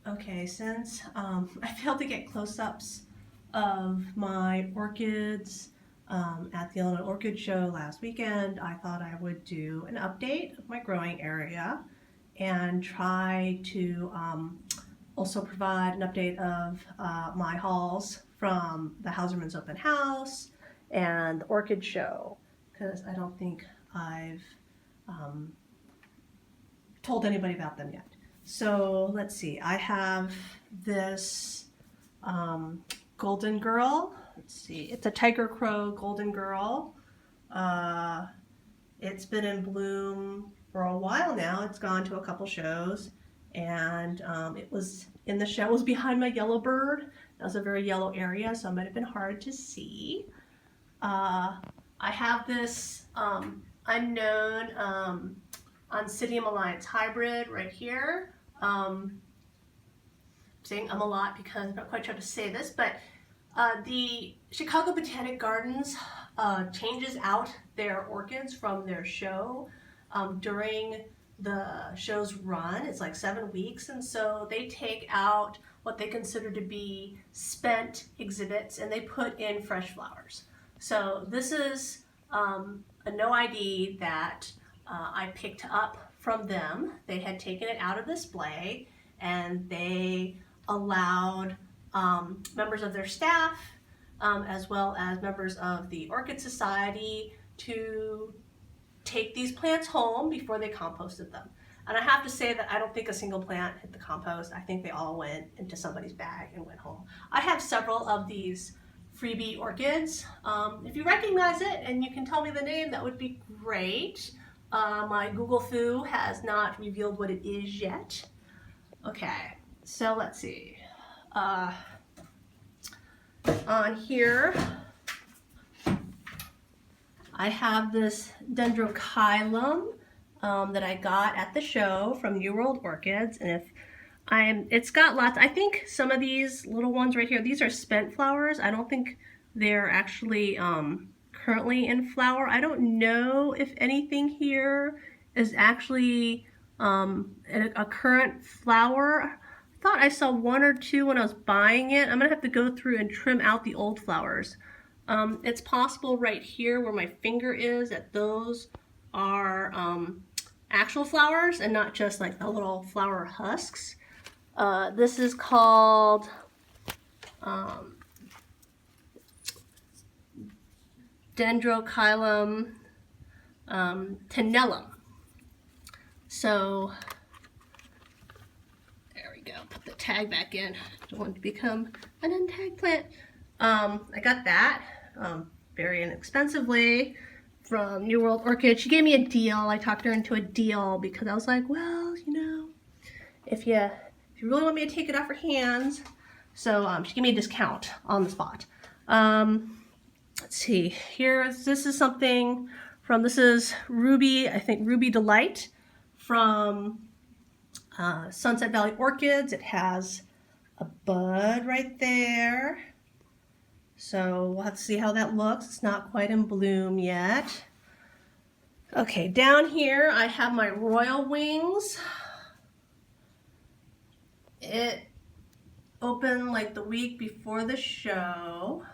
Okay, since I failed to get close-ups of my orchids at the Untitled Orchid Show last weekend, I thought I would do an update of my growing area and try to also provide an update of my hauls from the Hausermann's open house and the orchid show, because I don't think I've told anybody about them yet. So let's see, I have this golden girl. Let's see, it's a tiger crow golden girl. It's been in bloom for a while now. It's gone to a couple shows, and it was in the show. It was behind my yellow bird. That was a very yellow area, so it might have been hard to see. I have this unknown Oncidium Alliance hybrid right here. Saying a lot because I'm not quite sure how to say this, but the Chicago Botanic Gardens changes out their orchids from their show during the show's run. It's like 7 weeks, and so they take out what they consider to be spent exhibits and they put in fresh flowers. So this is a no ID that I picked up from them. They had taken it out of display, and they allowed members of their staff as well as members of the Orchid Society to take these plants home before they composted them. And I have to say that I don't think a single plant hit the compost. I think they all went into somebody's bag and went home. I have several of these freebie orchids. If you recognize it and you can tell me the name, that would be great. My Google Foo has not revealed what it is yet. Okay, so let's see. On here, I have this Dendrobium that I got at the show from New World Orchids, and it's got lots. I think some of these little ones right here, these are spent flowers. I don't think they're actually currently in flower. I don't know if anything here is actually a current flower. I thought I saw 1 or 2 when I was buying it. I'm gonna have to go through and trim out the old flowers. It's possible right here where my finger is that those are actual flowers and not just like the little flower husks. This is called Dendrobium tenellum. So there we go. Put the tag back in. Don't want to become an untagged plant. I got that very inexpensively from New World Orchid. She gave me a deal. I talked her into a deal because I was like, well, you know, if you really want me to take it off her hands. So she gave me a discount on the spot. Let's see, this is something from, this is Ruby, I think Ruby Delight from Sunset Valley Orchids. It has a bud right there. So we'll have to see how that looks. It's not quite in bloom yet. Okay, down here I have my Royal Wings. It opened like the week before the show.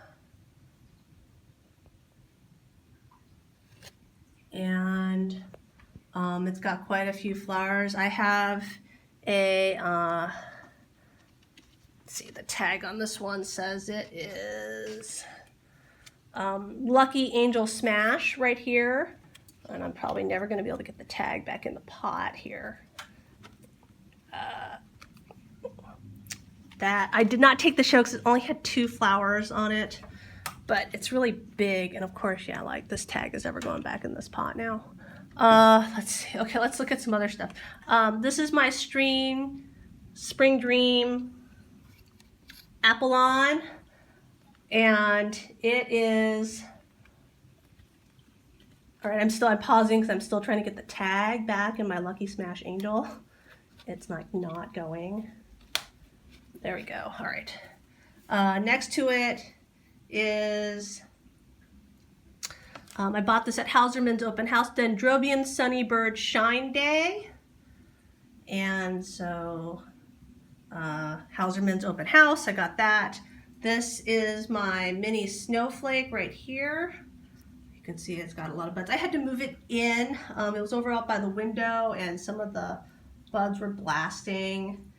And it's got quite a few flowers. I have a, let's see, the tag on this one says it is Lucky Angel Smash right here. And I'm probably never going to be able to get the tag back in the pot here. That I did not take the show because it only had 2 flowers on it. But it's really big, and of course, yeah, like this tag is ever going back in this pot now. Let's see. Okay, let's look at some other stuff. This is my Spring Dream Apollon, and it is. All right, I'm pausing because I'm still trying to get the tag back in my Lucky Smash Angel. It's like not going. There we go. All right. Next to it is I bought this at Hausermann's open house, Dendrobium Sunnybird Shine Day. And so Hausermann's Open House, I got that. This is my mini Snowflake right here. You can see it's got a lot of buds. I had to move it in. It was over out by the window and some of the buds were blasting,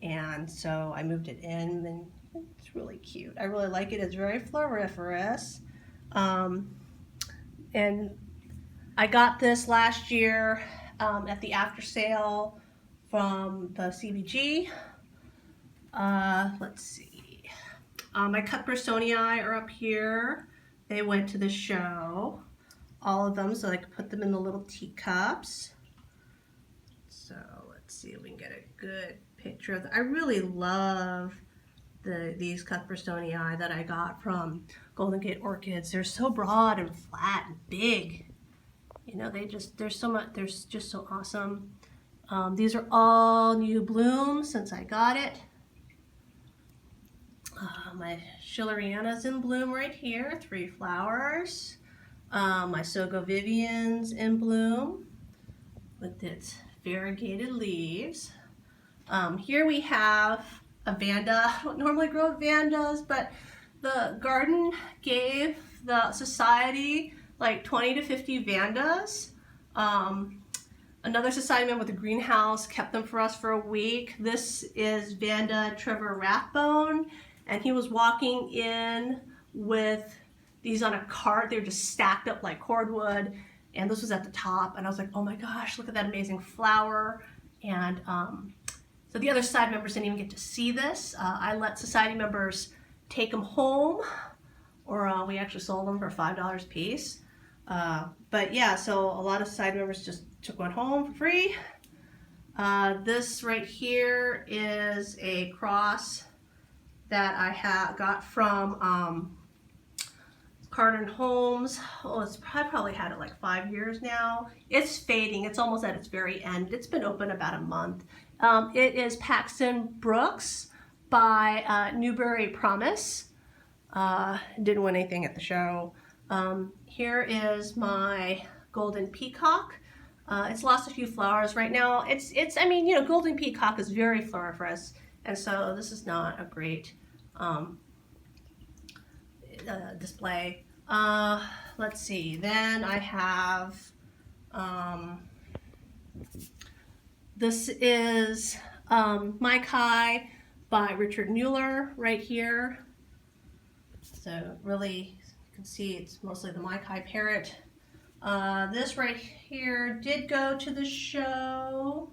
and so I moved it in, and it's really cute. I really like it. It's very floriferous. And I got this last year at the after sale from the CBG. Let's see. My Cuthbertsonii are up here. They went to the show, all of them, so I could put them in the little teacups. So let's see if we can get a good picture of them. I really love these Cuthbertsonii that I got from Golden Gate Orchids. They're so broad and flat and big. You know, they're just so awesome. These are all new blooms since I got it. My Schilleriana's in bloom right here, 3 flowers. My Sogo Vivian's in bloom with its variegated leaves. Here we have a Vanda. I don't normally grow Vandas, but the garden gave the society like 20 to 50 Vandas. Another society member with a greenhouse kept them for us for a week. This is Vanda Trevor Rathbone, and he was walking in with these on a cart. They were just stacked up like cordwood, and this was at the top, and I was like, oh my gosh, look at that amazing flower. And so the other society members didn't even get to see this. I let society members take them home, or we actually sold them for $5 a piece. But yeah, so a lot of society members just took one home for free. This right here is a cross that I got from Carden Homes. Oh, I probably had it like 5 years now. It's fading. It's almost at its very end. It's been open about a month. It is Paxton Brooks by Newberry Promise. Didn't win anything at the show. Here is my Golden Peacock. It's lost a few flowers right now. I mean, you know, Golden Peacock is very floriferous, and so this is not a great display. Let's see. Then I have this is My Kai by Richard Mueller right here. So really, you can see it's mostly the My Kai parrot. This right here did go to the show.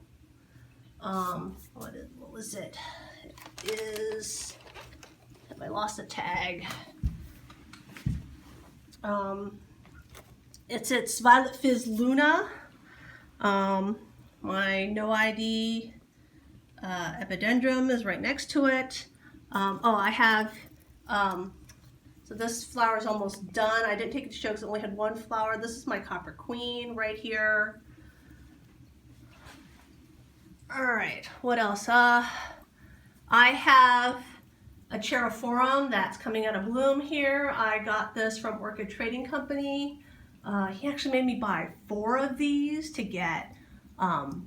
What was it? It is, have I lost the tag? It's Violet Fizz Luna. My No ID Epidendrum is right next to it. I have, so this flower is almost done. I didn't take it to show because it only had 1 flower. This is my Copper Queen right here. All right, what else? I have a Cherophorum that's coming out of bloom here. I got this from Orchid Trading Company. He actually made me buy 4 of these to get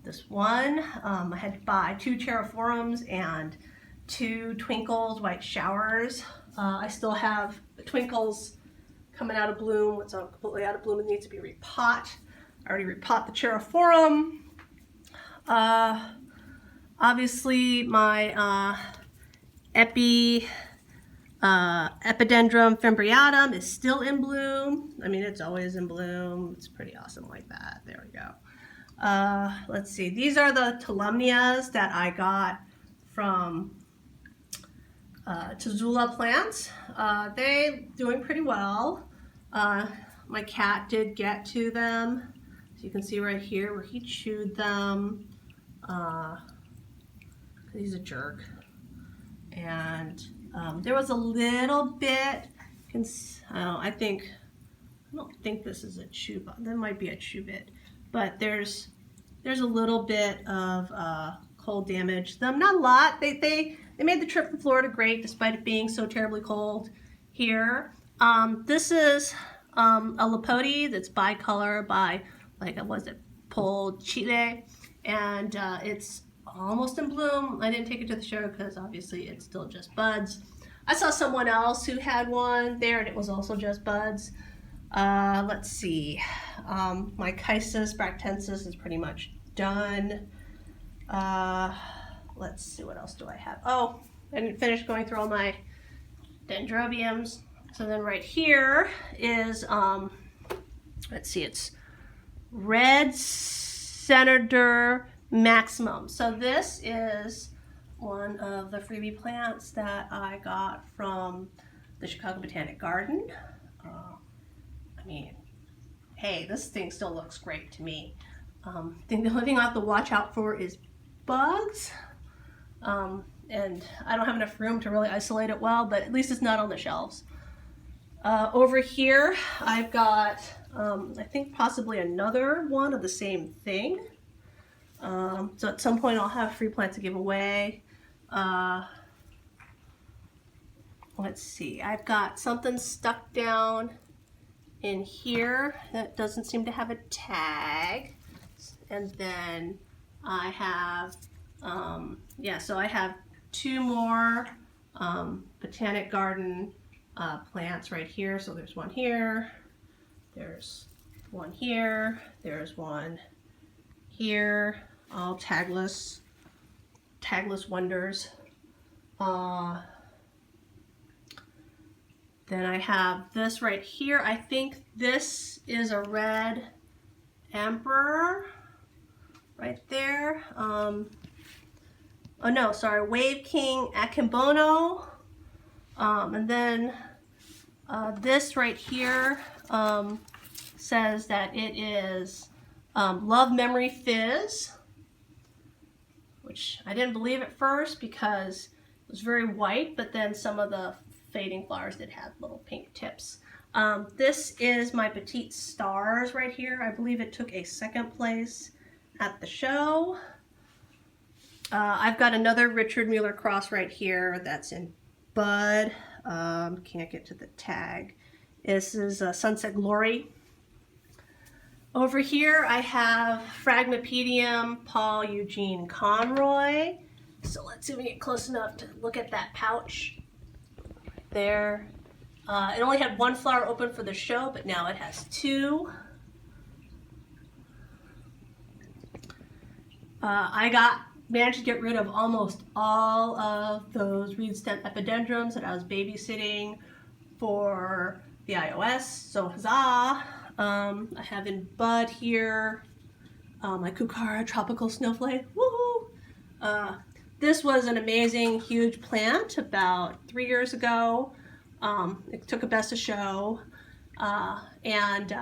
this one. I had to buy 2 Cherophorums and 2 Twinkles White Showers. I still have the Twinkles coming out of bloom. What's completely out of bloom, it needs to be repot. I already repot the Cherophorum. Obviously my Epidendrum fimbriatum is still in bloom. I mean, it's always in bloom. It's pretty awesome like that. There we go. Let's see. These are the Tolumnias that I got from Tazula Plants. They doing pretty well. My cat did get to them. So you can see right here where he chewed them. He's a jerk. And there was a little bit, I don't think this is a chew, there might be a chew bit, but there's a little bit of cold damage. Not a lot. They made the trip from Florida great despite it being so terribly cold here. This is a Lapote that's bicolor by, like, was it Pol Chile, and it's almost in bloom. I didn't take it to the show because obviously it's still just buds. I saw someone else who had one there and it was also just buds. Let's see. My Chysis bractensis is pretty much done. Let's see, what else do I have? Oh, I didn't finish going through all my Dendrobiums. So then right here is, let's see, it's Red Senator Maximum. So this is one of the freebie plants that I got from the Chicago Botanic Garden. I mean, hey, this thing still looks great to me. I think the only thing I have to watch out for is bugs. And I don't have enough room to really isolate it well, but at least it's not on the shelves. Over here, I've got, I think possibly another one of the same thing. So at some point I'll have free plants to give away. Let's see, I've got something stuck down in here that doesn't seem to have a tag. And then I have, yeah, so I have two more Botanic Garden plants right here. So there's one here, there's one here, there's one here, all tagless wonders. Then I have this right here. I think this is a red emperor right there. Oh no, sorry, Wave King Akimbono. And then this right here says that it is Love Memory Fizz, which I didn't believe at first because it was very white, but then some of the fading flowers did have little pink tips. This is my Petite Stars right here. I believe it took a second place at the show. I've got another Richard Mueller cross right here that's in bud. Can't get to the tag. This is Sunset Glory. Over here I have Phragmipedium Paul Eugene Conroy. So let's see if we get close enough to look at that pouch there. It only had one flower open for the show, but now it has two. I managed to get rid of almost all of those reed stem epidendrums that I was babysitting for the iOS, so huzzah. I have in bud here my Kukara Tropical Snowflake, woohoo! This was an amazing, huge plant about 3 years ago. It took a best of show, and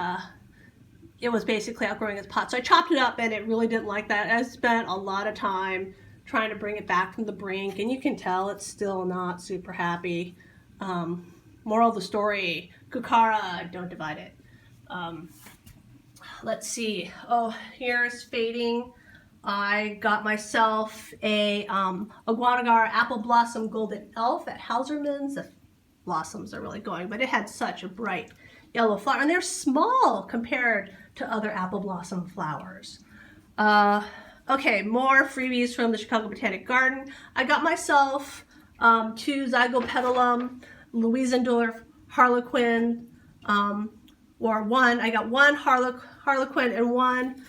it was basically outgrowing its pot. So I chopped it up and it really didn't like that. I spent a lot of time trying to bring it back from the brink, and you can tell it's still not super happy. Moral of the story, Kukara, don't divide it. Let's see. Oh, here's fading. I got myself a Iguana Apple Blossom Golden Elf at Hausermann's. The blossoms are really going, but it had such a bright yellow flower, and they're small compared to other apple blossom flowers. Okay, more freebies from the Chicago Botanic Garden. I got myself two Zico Pendulum, Louisendorf Harlequin, I got one Harlequin and one,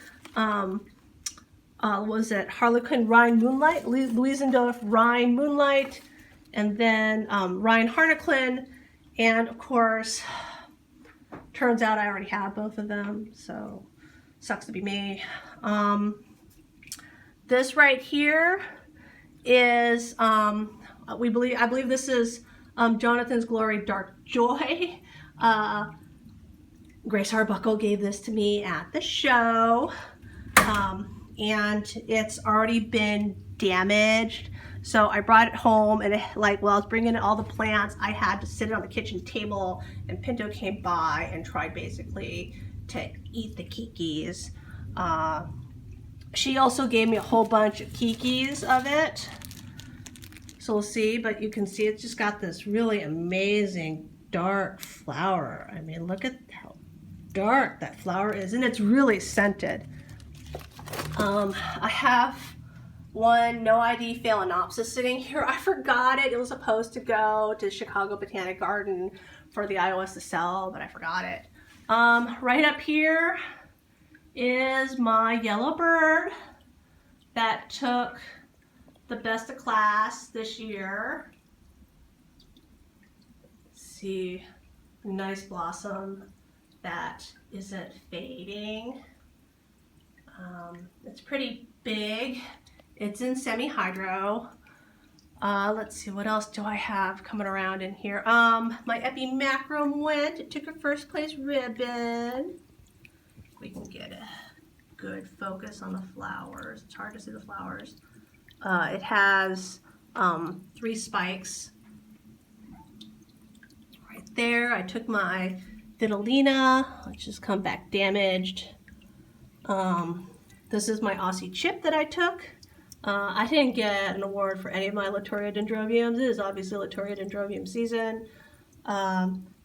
was it Harlequin Rhine Moonlight, Louisendorf Rhine Moonlight, and then Rhine Harlequin, and of course, turns out I already have both of them, so sucks to be me. This right here is, I believe this is Jonathan's Glory Dark Joy. Grace Arbuckle gave this to me at the show, and it's already been damaged. So I brought it home, and while I was bringing in all the plants, I had to sit it on the kitchen table, and Pinto came by and tried basically to eat the kikis. She also gave me a whole bunch of kikis of it. So we'll see, but you can see it's just got this really amazing dark flower. I mean, look at how dark that flower is, and it's really scented. I have one no ID Phalaenopsis sitting here. I forgot it. It was supposed to go to Chicago Botanic Garden for the iOS to sell, but I forgot it. Right up here is my yellow bird that took the best of class this year. See, nice blossom that isn't fading. It's pretty big. It's in semi-hydro. Let's see, what else do I have coming around in here? My epimacrum went. It took a first place ribbon. We can get a good focus on the flowers. It's hard to see the flowers. It has 3 spikes right there. I took my Vitalina, which has come back damaged. This is my Aussie chip that I took. I didn't get an award for any of my Latoria Dendrobiums. It is obviously Latoria Dendrobium season.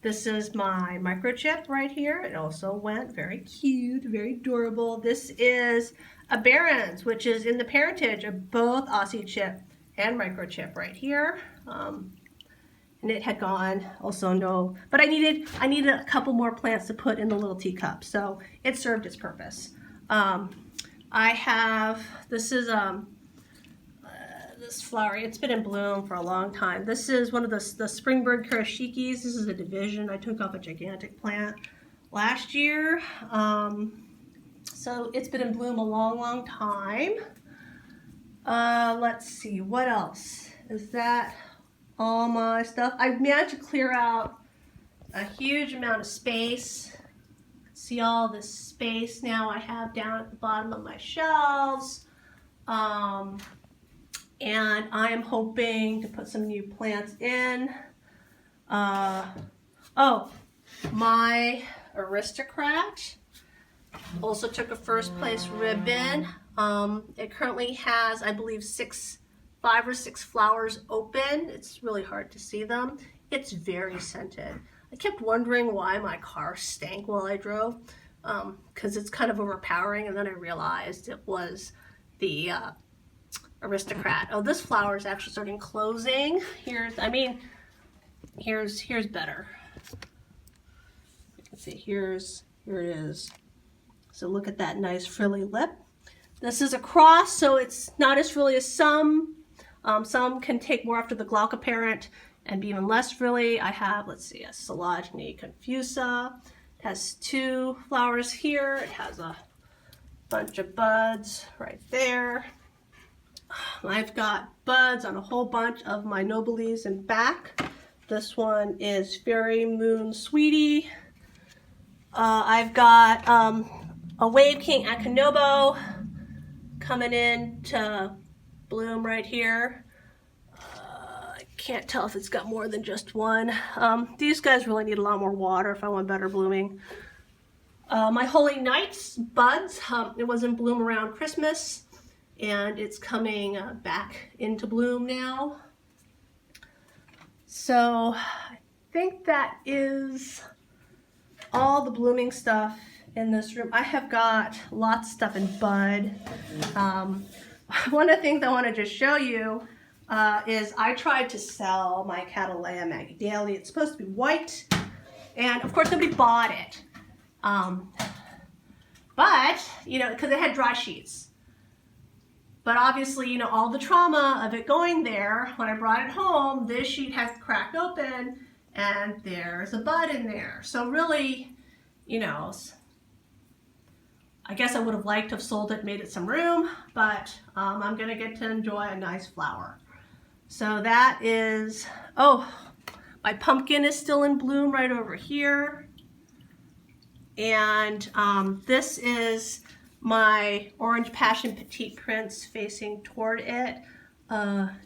This is my microchip right here. It also went. Very cute, very adorable. This is a Barron's, which is in the parentage of both Aussie chip and microchip right here. And it had gone. Also no, but I needed a couple more plants to put in the little teacup, so it served its purpose. I have, this is this flower. It's been in bloom for a long time. This is one of the Springbird Kurashikis. This is a division. I took off a gigantic plant last year. So it's been in bloom a long time. Let's see, what else? Is that all my stuff? I managed to clear out a huge amount of space. See all this space now I have down at the bottom of my shelves. And I am hoping to put some new plants in. Oh, my Aristocrat also took a first place ribbon. It currently has, I believe, 5 or 6 flowers open. It's really hard to see them. It's very scented. I kept wondering why my car stank while I drove, because it's kind of overpowering, and then I realized it was the Aristocrat. Oh, this flower is actually starting closing. Here's better. Let's see, here it is. So look at that nice frilly lip. This is a cross, so it's not as frilly as some. Some can take more after the glauca parent and be even less frilly. I have, let's see, a Silogene confusa. It has 2 flowers here. It has a bunch of buds right there. I've got buds on a whole bunch of my Nobiles in back. This one is Fairy Moon Sweetie. I've got a Wave King Akinobo coming in to bloom right here. I can't tell if it's got more than just one. These guys really need a lot more water if I want better blooming. My Holy Knights buds, it was in bloom around Christmas, and it's coming back into bloom now. So I think that is all the blooming stuff in this room. I have got lots of stuff in bud. One of the things I want to just show you is I tried to sell my Cattleya Magidale. It's supposed to be white, and of course nobody bought it. But, you know, because it had dry sheets. But obviously, you know, all the trauma of it going there, when I brought it home, this sheet has cracked open and there's a bud in there. So really, you know, I guess I would have liked to have sold it, made it some room, but I'm gonna get to enjoy a nice flower. So that is, oh, my pumpkin is still in bloom right over here. And this is my Orange Passion Petite Prince facing toward it.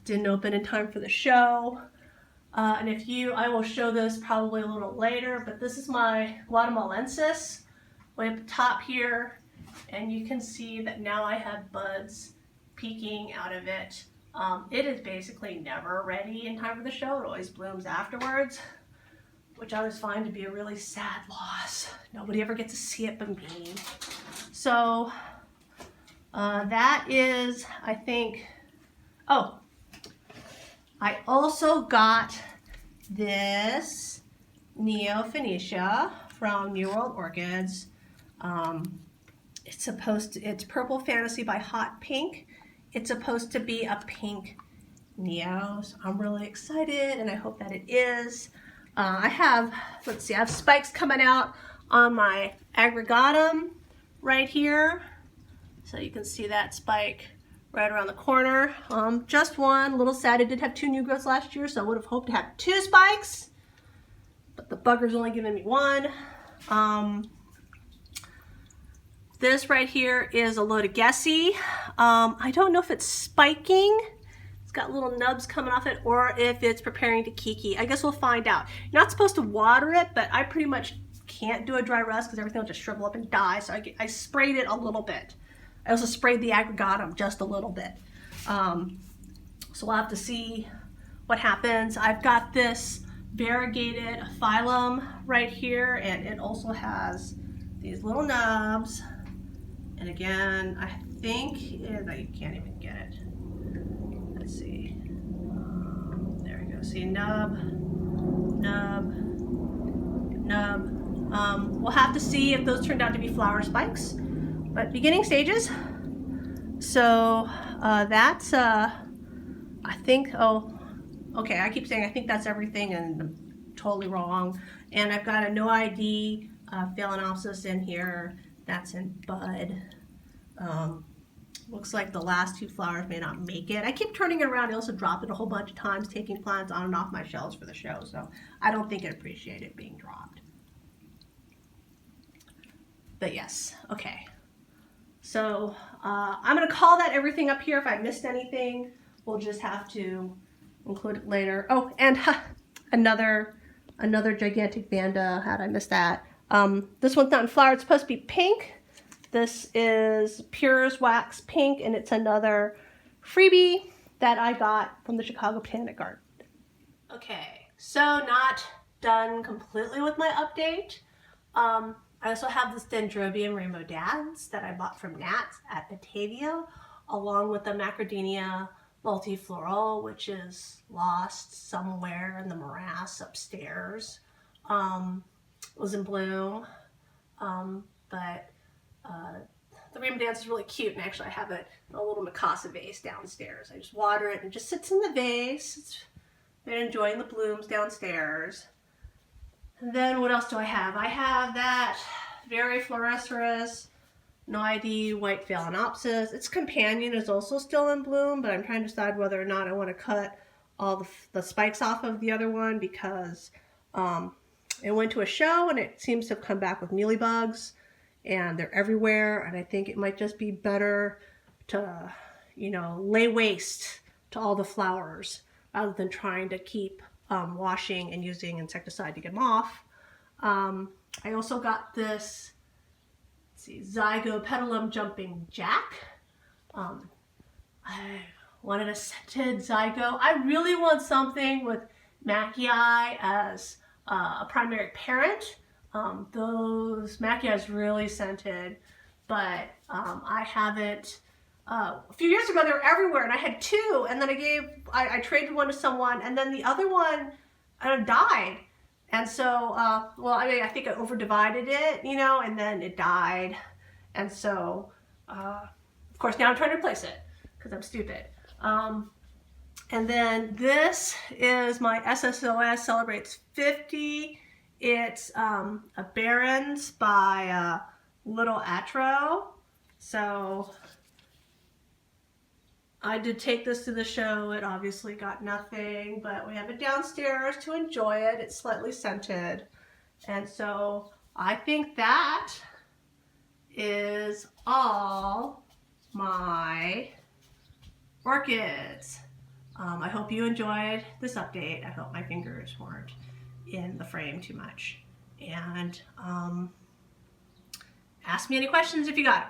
Didn't open in time for the show. And I will show this probably a little later, but this is my Guatemalensis way up the top here. And you can see that now I have buds peeking out of it. It is basically never ready in time for the show. It always blooms afterwards, which I always find to be a really sad loss. Nobody ever gets to see it but me. So that is, I think, Oh, I also got this Phoenicia from New World Orchids. It's Purple Fantasy by Hot Pink. It's supposed to be a pink neo, so I'm really excited and I hope that it is. I have spikes coming out on my aggregatum right here. So you can see that spike right around the corner. Just one, a little sad. I did have 2 new growths last year, so I would have hoped to have 2 spikes, but the bugger's only giving me 1. This right here is a Lodogessi. I don't know if it's spiking. It's got little nubs coming off it, or if it's preparing to kiki. I guess we'll find out. You're not supposed to water it, but I pretty much can't do a dry rest because everything will just shrivel up and die, so I sprayed it a little bit. I also sprayed the aggregatum just a little bit. So we'll have to see what happens. I've got this variegated phylum right here, and it also has these little nubs. And again, I think that you can't even get it. Let's see. There we go. See, nub, nub, nub. We'll have to see if those turned out to be flower spikes. But beginning stages. So that's, I think, oh, okay, I keep saying I think that's everything and I'm totally wrong. And I've got a no ID Phalaenopsis in here. That's in bud. Looks like the last 2 flowers may not make it. I keep turning it around. I also dropped it a whole bunch of times, taking plants on and off my shelves for the show. So I don't think it appreciated being dropped. But yes, okay. So I'm going to call that everything up here. If I missed anything, we'll just have to include it later. Oh, and another gigantic Vanda. How'd I miss that? This one's not in flower. It's supposed to be pink. This is Pure's Wax Pink, and it's another freebie that I got from the Chicago Botanic Garden. Okay, so not done completely with my update. I also have this Dendrobium Rainbow Dads that I bought from Nats at Batavia, along with the Macradinia multifloral, which is lost somewhere in the morass upstairs. It was in bloom, but the Rainbow Dance is really cute, and actually I have it in a little Mikasa vase downstairs. I just water it and it just sits in the vase. It's been enjoying the blooms downstairs. And then what else do I have? I have that very Floriferous no ID white Phalaenopsis. Its companion is also still in bloom, but I'm trying to decide whether or not I want to cut all the spikes off of the other one because it went to a show and it seems to have come back with mealybugs and they're everywhere, and I think it might just be better to, you know, lay waste to all the flowers rather than trying to keep washing and using insecticide to get them off. I also got this, let's see, Zico Pendulum Jumping Jack. I wanted a scented Zico. I really want something with Macchii as a primary parent. Those Macchii is really scented, but I haven't. A few years ago they were everywhere, and I had 2, and then I traded one to someone, and then the other one died. And so, well, I mean, I think I overdivided it, you know, and then it died. And so, of course, now I'm trying to replace it because I'm stupid. And then this is my SSOS Celebrates 50. It's a Barons by Little Atro. So I did take this to the show. It obviously got nothing, but we have it downstairs to enjoy it. It's slightly scented. And so I think that is all my orchids. I hope you enjoyed this update. I hope my fingers weren't in the frame too much. And ask me any questions if you got it.